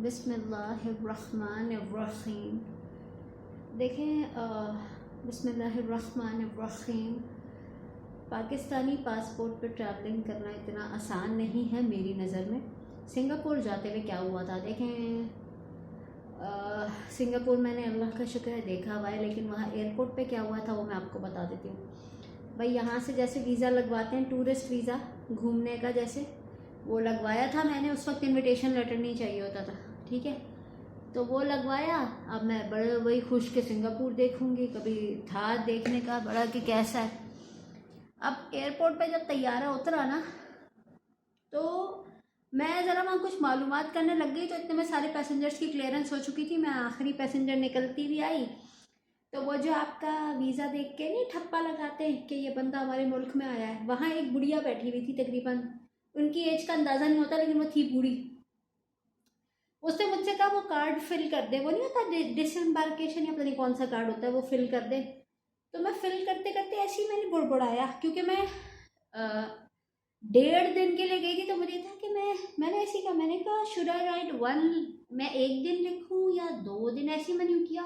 बिस्मिल्लाहिर्रहमानिर्रहीम। देखें, बिस्मिल्लाहिर्रहमानिर्रहीम। पाकिस्तानी पासपोर्ट पर ट्रैवलिंग करना इतना आसान नहीं है मेरी नज़र में। सिंगापुर जाते हुए क्या हुआ था देखें। सिंगापुर मैंने अल्लाह का शुक्र है देखा हुआ है, लेकिन वहाँ एयरपोर्ट पे क्या हुआ था वो मैं आपको बता देती हूँ। भाई यहाँ से जैसे वीज़ा लगवाते हैं, टूरिस्ट वीज़ा घूमने का, जैसे वो लगवाया था मैंने। उस वक्त इनविटेशन लेटर नहीं चाहिए होता था, ठीक है, तो वो लगवाया। अब मैं बड़े वही खुश के सिंगापुर देखूंगी, कभी था देखने का बड़ा कि कैसा है। अब एयरपोर्ट पे जब तैयारा उतरा ना, तो मैं ज़रा वहाँ कुछ मालूमात करने लग गई, तो इतने में सारे पैसेंजर्स की क्लियरेंस हो चुकी थी। मैं आखिरी पैसेंजर निकलती भी आई, तो वो जो आपका वीज़ा देख के नहीं ठप्पा लगाते हैं कि ये बंदा हमारे मुल्क में आया है, वहाँ एक बुढ़िया बैठी हुई थी, तकरीबन उनकी एज का अंदाज़ा नहीं होता, लेकिन वो थी बूढ़ी। उसने मुझसे कहा वो कार्ड फिल कर दे, वो नहीं होता डिसएम्बार्केशन या पता नहीं कौन सा कार्ड होता है, वो फिल कर दे। तो मैं फिल करते करते ऐसे ही मैंने बुड़बुड़ाया, क्योंकि मैं 1.5 दिन के लिए गई थी। तो मुझे था कि मैंने ऐसे ही कहा, मैंने कहा शुड आई राइट 1, मैं 1 दिन लिखूँ या 2 दिन, ऐसे ही मैंने यूँ किया।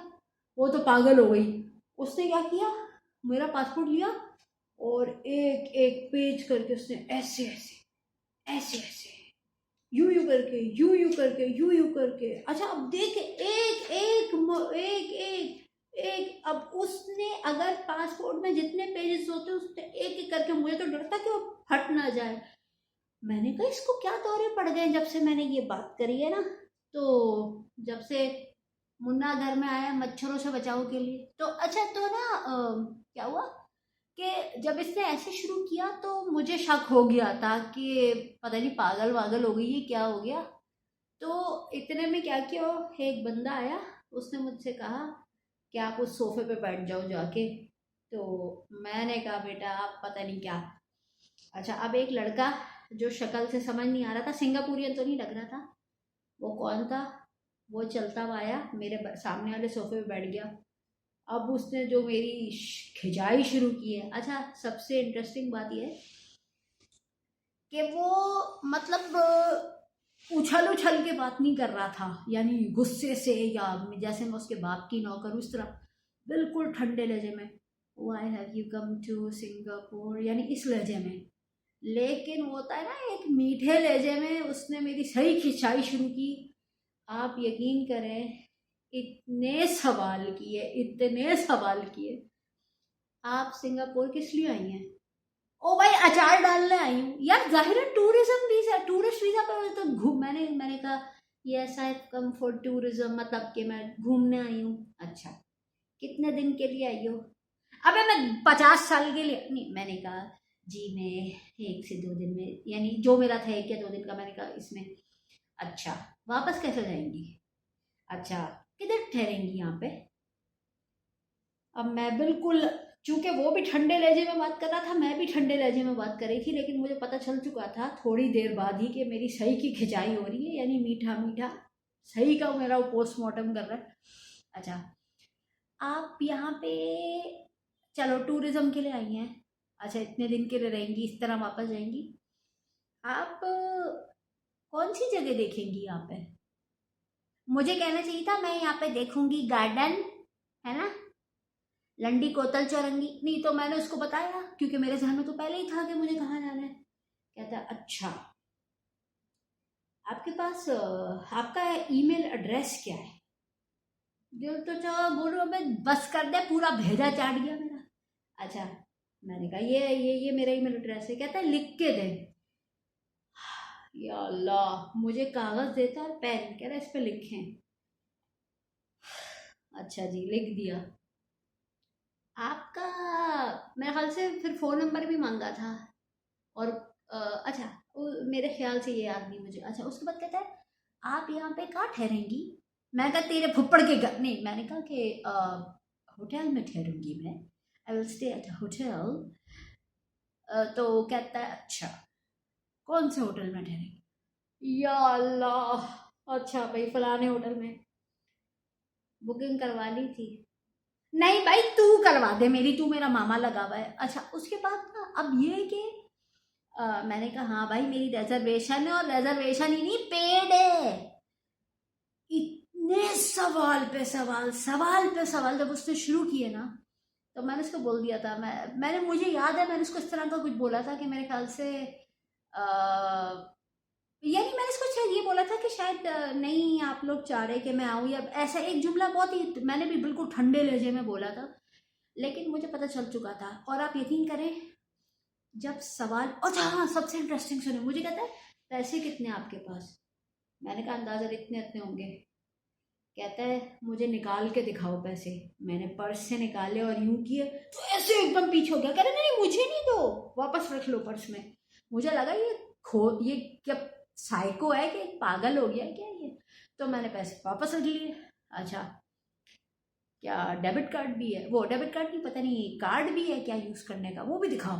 वो तो पागल हो गई। उसने क्या किया, मेरा पासपोर्ट लिया और एक एक पेज करके उसने ऐसे ऐसे ऐसे ऐसे यू यू करके यू यू करके यू यू करके, अच्छा अब देख, एक एक एक एक एक, अब उसने अगर पासपोर्ट में जितने पेजेस होते उसने एक एक करके, मुझे तो डर था कि वो फट ना जाए। मैंने कहा इसको क्या दौरे पड़ गए जब से मैंने ये बात करी है ना। तो जब से मुन्ना घर में आया मच्छरों से बचाव के लिए, तो अच्छा तो ना क्या हुआ कि जब इसने ऐसे शुरू किया तो मुझे शक हो गया था कि पता नहीं पागल वागल हो गई है, क्या हो गया। तो इतने में क्या किया, एक बंदा आया, उसने मुझसे कहा कि आप उस सोफे पे बैठ जाओ जाके। तो मैंने कहा बेटा आप पता नहीं क्या। अच्छा, अब एक लड़का जो शक्ल से समझ नहीं आ रहा था, सिंगापुरियन तो नहीं लग रहा था, वो कौन था, वो चलता हुआ आया, मेरे सामने वाले सोफे पे बैठ गया। अब उसने जो मेरी खिंचाई शुरू की है। अच्छा, सबसे इंटरेस्टिंग बात यह है कि वो मतलब उछल उछल के बात नहीं कर रहा था, यानी गुस्से से या जैसे मैं उसके बाप की नौकर उस तरह, बिल्कुल ठंडे लहजे में, why have you come to Singapore, यानी इस लहजे में। लेकिन वो होता है ना एक मीठे लहजे में, उसने मेरी सही खिंचाई शुरू की। आप यकीन करें, इतने सवाल किए, इतने सवाल किए। आप सिंगापुर किस लिए आई हैं? ओ भाई अचार डालने आई हूँ यार, जाहिर है टूरिज्म वीजा, टूरिस्ट वीजा पे तो घूम, मैंने कहा yes I have come for tourism, मतलब कि मैं घूमने आई हूँ। अच्छा, कितने दिन के लिए आई हो? अबे मैं 50 साल के लिए नहीं, मैंने कहा जी मैं 1 से 2 दिन में, यानी जो मेरा था 1 या 2 दिन का, मैंने कहा इसमें। अच्छा, वापस कैसे जाएंगी? अच्छा, किधर ठहरेंगी यहाँ पे? अब मैं बिल्कुल, चूंकि वो भी ठंडे लहजे में बात कर रहा था, मैं भी ठंडे लहजे में बात कर रही थी, लेकिन मुझे पता चल चुका था थोड़ी देर बाद ही कि मेरी सही की खिंचाई हो रही है, यानी मीठा मीठा सही का मेरा वो पोस्टमार्टम कर रहा है। अच्छा, आप यहाँ पे चलो टूरिज्म के लिए आई हैं, अच्छा इतने दिन के लिए रहेंगी, इस तरह वापस जाएंगी। आप कौन सी जगह देखेंगी यहाँ पे? मुझे कहना चाहिए था मैं यहाँ पे देखूंगी गार्डन, है ना, लंडी कोतल चौरंगी। नहीं तो मैंने उसको बताया, क्योंकि मेरे जहन में तो पहले ही था कि मुझे कहाँ जाना है। कहता अच्छा, आपके पास आपका ईमेल एड्रेस क्या है? दिल तो चाह बोलो मैं बस कर दे, पूरा भेजा चाट गया मेरा। अच्छा, मैंने कहा ये मेरा ईमेल एड्रेस है। कहता है लिख के दे। या अल्लाह, मुझे कागज देता है पेन, कह रहा इस पे लिखें। अच्छा जी, लिख दिया। आपका मेरे ख्याल से फिर फ़ोन नंबर भी मांगा था, और अच्छा मेरे ख्याल से ये याद नहीं मुझे। अच्छा, उसके बाद कहता है आप यहाँ पे कहाँ ठहरेंगी? मैं कहा तेरे फुप्पड़ के घर नहीं, मैंने कहा कि होटल में ठहरूंगी मैं, I will stay at hotel. तो कहता है अच्छा, कौन से होटल में ठहरेंगी? या अल्लाह, अच्छा भाई फलाने होटल में, बुकिंग करवा ली थी। नहीं भाई तू करवा दे मेरी, तू मेरा मामा लगा हुआ है। अच्छा, उसके बाद ना अब ये कि मैंने कहा हाँ भाई मेरी रिजर्वेशन है, और रिजर्वेशन ही नहीं पेड है। सवाल पे सवाल, सवाल पे सवाल जब उसने शुरू किए ना, तो मैंने उसको बोल दिया था, मैंने मुझे याद है मैंने उसको इस तरह का कुछ बोला था कि मेरे ख्याल से यानी मैंने इसको शायद ये बोला था कि शायद नहीं आप लोग चाह रहे कि मैं आऊँ, या ऐसा एक जुमला बहुत ही मैंने भी बिल्कुल ठंडे लहजे में बोला था, लेकिन मुझे पता चल चुका था। और आप यकीन करें, जब सवाल, अच्छा हाँ सबसे इंटरेस्टिंग सुने, मुझे कहता है पैसे कितने आपके पास, मैंने कहा अंदाज़ा इतने इतने होंगे। कहता है मुझे निकाल के दिखाओ पैसे। मैंने पर्स से निकाले और यूं किए तो ऐसे एकदम पीछे हो गया, कह रहा नहीं मुझे नहीं दो, वापस रख लो पर्स में। मुझे लगा ये क्या साइको है कि पागल हो गया है क्या ये। तो मैंने पैसे वापस रख लिए। अच्छा क्या डेबिट कार्ड भी है, वो डेबिट कार्ड नहीं, पता नहीं कार्ड भी है क्या यूज़ करने का, वो भी दिखाओ।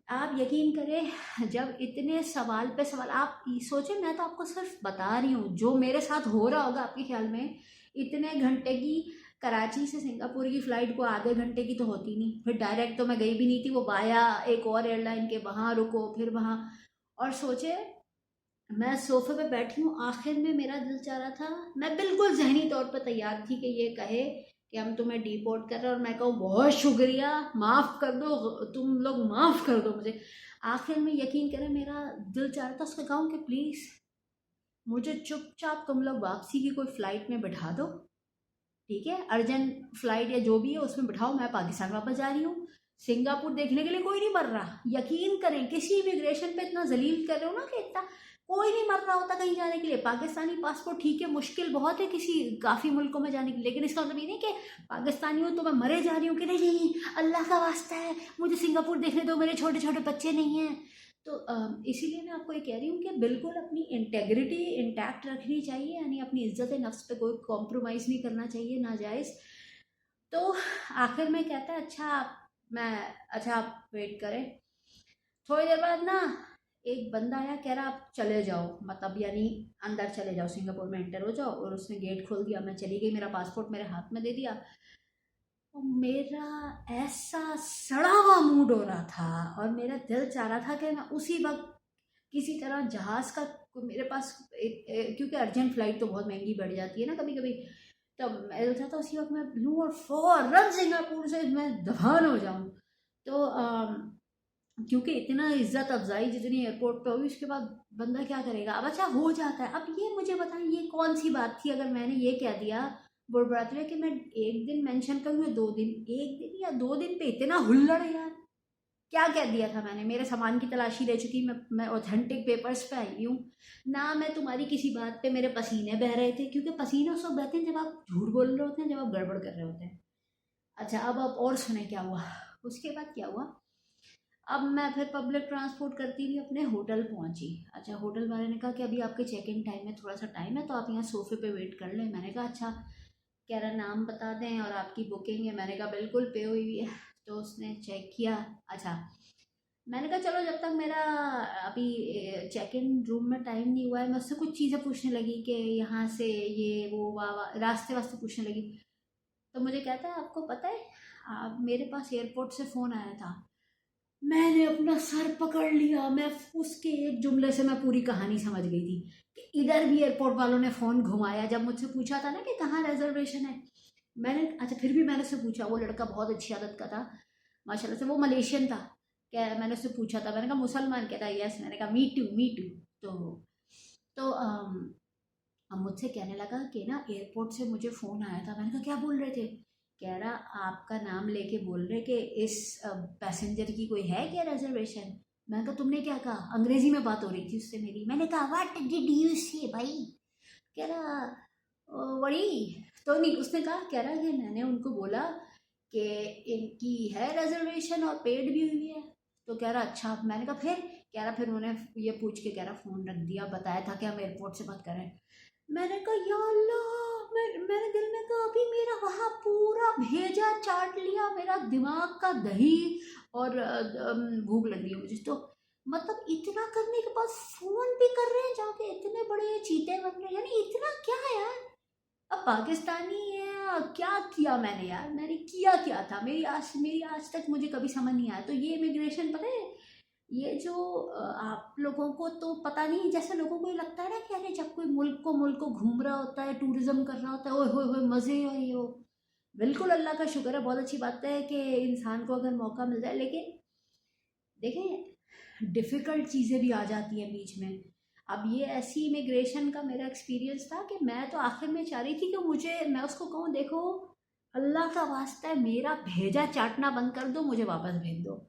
आप यकीन करें, जब इतने सवाल पे सवाल, आप सोचें मैं तो आपको सिर्फ बता रही हूँ जो मेरे साथ हो रहा होगा आपके ख्याल में। इतने घंटे की कराची से सिंगापुर की फ़्लाइट को आधे घंटे की तो होती नहीं, फिर डायरेक्ट तो मैं गई भी नहीं थी, वो बाया एक और एयरलाइन के वहाँ रुको फिर वहाँ। और सोचे मैं सोफे पे बैठी हूँ, आखिर में मेरा दिल चाह रहा था, मैं बिल्कुल जहनी तौर पर तैयार थी कि ये कहे कि हम तुम्हें डिपोर्ट कर रहे हैं, और मैं कहूँ बहुत शुक्रिया, माफ़ कर दो, तुम लोग माफ़ कर दो मुझे। आखिर में यकीन करें मेरा दिल चाह रहा था उसको कहूँ कि प्लीज़ मुझे चुपचाप तुम लोग वापसी की कोई फ़्लाइट में बैठा दो, ठीक है, अर्जेंट फ्लाइट या जो भी है उसमें बिठाओ, मैं पाकिस्तान वापस जा रही हूँ। सिंगापुर देखने के लिए कोई नहीं मर रहा, यकीन करें, किसी इमिग्रेशन पे इतना जलील कर रहे हो ना कि इतना कोई नहीं मर रहा होता कहीं जाने के लिए। पाकिस्तानी पासपोर्ट ठीक है, मुश्किल बहुत है किसी काफ़ी मुल्कों में जाने के लिए, लेकिन इसका मतलब ये नहीं कि पाकिस्तानी हूँ तो मैं मरे जा रही हूँ कि नहीं नहीं अल्लाह का वास्ता है मुझे सिंगापुर देखने दो, मेरे छोटे छोटे बच्चे नहीं हैं। तो इसीलिए मैं आपको ये कह रही हूँ कि बिल्कुल अपनी इंटेग्रिटी इंटैक्ट रखनी चाहिए, यानी अपनी इज्जत नफ्स पे कोई कॉम्प्रोमाइज़ नहीं करना चाहिए नाजायज़। तो आखिर में कहता है अच्छा आप वेट करें। थोड़ी देर बाद ना एक बंदा आया, कह रहा आप चले जाओ, मतलब यानी अंदर चले जाओ, सिंगापुर में एंटर हो जाओ। और उसने गेट खोल दिया, मैं चली गई, मेरा पासपोर्ट मेरे हाथ में दे दिया। और मेरा ऐसा सड़ा हुआ मूड हो रहा था और मेरा दिल चाह रहा था कि मैं उसी वक्त किसी तरह जहाज़ का, मेरे पास क्योंकि अर्जेंट फ़्लाइट तो बहुत महंगी बढ़ जाती है ना कभी कभी, तो मैं दिल चाहता उसी वक्त मैं लूँ और फ़ौरन सिंगापुर से मैं दफान हो जाऊँ। तो क्योंकि इतना इज्जत अफजाई जितनी एयरपोर्ट पे हुई, उसके बाद बंदा क्या करेगा। अब अच्छा हो जाता है। अब ये मुझे बताएं ये कौन सी बात थी अगर मैंने ये कह दिया बुड़बड़ाते हुए कि मैं एक दिन मेंशन करूँ या 2 दिन, 1 दिन या 2 दिन पे इतना हुल्लड़ यार, क्या कह दिया था मैंने। मेरे सामान की तलाशी ले चुकी, मैं ऑथेंटिक पेपर्स पे आई हूँ ना, मैं तुम्हारी किसी बात पे मेरे पसीने बह रहे थे, क्योंकि पसीने उस वक्त बहते हैं जब आप झूठ बोल रहे होते हैं, जब आप गड़बड़ कर रहे होते हैं। अच्छा अब आप और सुने क्या हुआ। उसके बाद क्या हुआ, अब मैं फिर पब्लिक ट्रांसपोर्ट करती हुई अपने होटल पहुंची। अच्छा होटल वाले ने कहा कि अभी आपके चेक इन टाइम में थोड़ा सा टाइम है, तो आप यहाँ सोफे पे वेट कर लें। मैंने कहा अच्छा। कह रहा नाम बता दें और आपकी बुकिंग है। मैंने कहा बिल्कुल पे हुई हुई है। तो उसने चेक किया। अच्छा मैंने कहा चलो जब तक मेरा अभी चेक इन रूम में टाइम नहीं हुआ है, मैं उससे कुछ चीज़ें पूछने लगी कि यहाँ से ये वो वाह वाह रास्ते वास्ते पूछने लगी। तो मुझे कहता है आपको पता है आप मेरे पास एयरपोर्ट से फ़ोन आया था। मैंने अपना सर पकड़ लिया, मैं उसके एक जुमले से मैं पूरी कहानी समझ गई थी कि इधर भी एयरपोर्ट वालों ने फ़ोन घुमाया। जब मुझसे पूछा था ना कि कहाँ रिजर्वेशन है, मैंने अच्छा फिर भी मैंने उससे पूछा, वो लड़का बहुत अच्छी आदत का था माशाल्लाह से, वो मलेशियन था। क्या मैंने उससे पूछा था, मैंने कहा मुसलमान, कहता यस, मैंने कहा मी टू मी टू। तो अब मुझसे कहने लगा कि ना एयरपोर्ट से मुझे फ़ोन आया था। मैंने कहा क्या बोल रहे थे। कह रहा आपका नाम लेके बोल रहे कि इस पैसेंजर की कोई है क्या रिजर्वेशन। मैंने कहा तुमने क्या कहा, अंग्रेजी में बात हो रही थी उससे मेरी। मैंने कहा व्हाट डिड यू से भाई। कह रहा वही तो नहीं, उसने कहा, कह रहा कि मैंने उनको बोला कि इनकी है रिजर्वेशन और पेड भी हुई है। तो कह रहा अच्छा। मैंने कहा फिर। कह रहा फिर उन्होंने ये पूछ के कह रहा फ़ोन रख दिया, बताया था कि हम एयरपोर्ट से बात करें। मैंने कहा या अल्लाह, मैंने दिल में कहा अभी मेरा वहाँ पूरा भेजा चाट लिया, मेरा दिमाग का दही। और भूख लग रही है मुझे तो। मतलब इतना करने के बाद फोन भी कर रहे हैं जाके, इतने बड़े चीते बन रहे हैं, यानी इतना क्या है यार। अब पाकिस्तानी है, क्या किया मैंने यार, मैंने किया क्या था, मेरी आज तक मुझे कभी समझ नहीं आया। तो ये इमिग्रेशन पता है ये जो आप लोगों को तो पता नहीं, जैसे लोगों को ये लगता है ना कि अरे जब कोई मुल्क को घूम रहा होता है, टूरिज्म कर रहा होता है, ओए होए होए मज़े और ये वो। बिल्कुल अल्लाह का शुक्र है, बहुत अच्छी बात है कि इंसान को अगर मौका मिल जाए, लेकिन देखें डिफ़िकल्ट चीज़ें भी आ जाती हैं बीच में। अब ये ऐसी इमिग्रेशन का मेरा एक्सपीरियंस था कि मैं तो आखिर में चाह रही थी कि मुझे, मैं उसको कहूँ देखो अल्लाह का वास्ता है मेरा भेजा चाटना बंद कर दो, मुझे वापस भेज दो।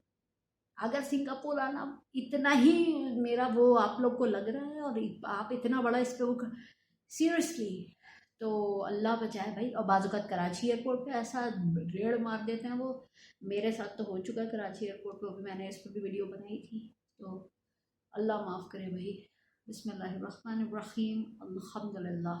अगर सिंगापुर आना इतना ही मेरा वो आप लोग को लग रहा है और आप इतना बड़ा इस पे वो सीरियसली, तो अल्लाह बचाए भाई। और बाज़ कराची एयरपोर्ट पे ऐसा रेड मार देते हैं वो। मेरे साथ तो हो चुका है कराची एयरपोर्ट पे, भी मैंने इस पर भी वीडियो बनाई थी। तो अल्लाह माफ़ करे भाई। बिस्मिल्लाहिर्रहमानिर्रहीम, अल्हम्दुलिल्लाह।